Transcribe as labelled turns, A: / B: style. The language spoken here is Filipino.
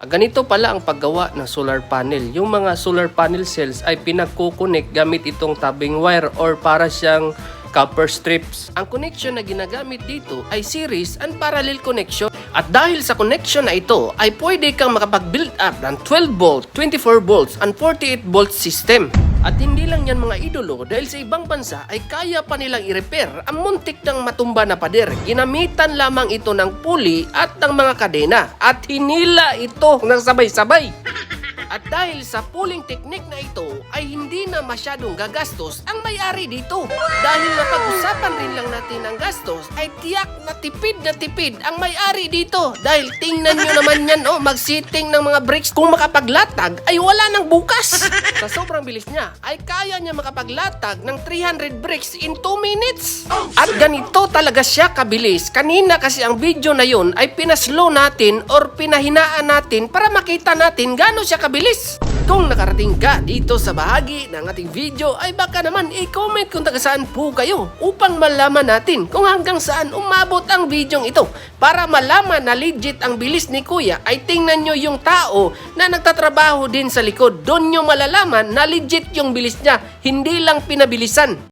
A: Ganito pala ang paggawa ng solar panel. Yung mga solar panel cells ay pinagkukunik gamit itong tabing wire or para siyang copper strips. Ang connection na ginagamit dito ay series and parallel connection. At dahil sa connection na ito ay pwede kang makapag-build up ng 12 volt, 24 volts and 48 volts system. At hindi lang yan mga idolo, dahil sa ibang bansa ay kaya pa nilang i-repair ang muntik ng matumba na pader. Ginamitan lamang ito ng pulley at ng mga kadena at hinila ito ng sabay-sabay. At dahil sa pulling technique na ito ay hindi na masyadong gagastos ang may-ari dito. Dahil napag-usapan rin lang natin ang gastos ay tiyak na tipid ang may-ari dito. Dahil tingnan nyo naman yan, mag-sitting ng mga bricks. Kung makapaglatag ay wala nang bukas. Sa sobrang bilis niya ay kaya niya makapaglatag ng 300 bricks in 2 minutes. At ganito talaga siya kabilis. Kanina kasi ang video na yun ay pinaslow natin or pinahinaan natin para makita natin gaano siya kabilis. Kung nakarating ka dito sa bahagi ng ating video ay baka naman i-comment kung taga saan po kayo upang malaman natin kung hanggang saan umabot ang video ito. Para malaman na legit ang bilis ni Kuya ay tingnan nyo yung tao na nagtatrabaho din sa likod. Doon nyo malalaman na legit yung bilis niya, hindi lang pinabilisan.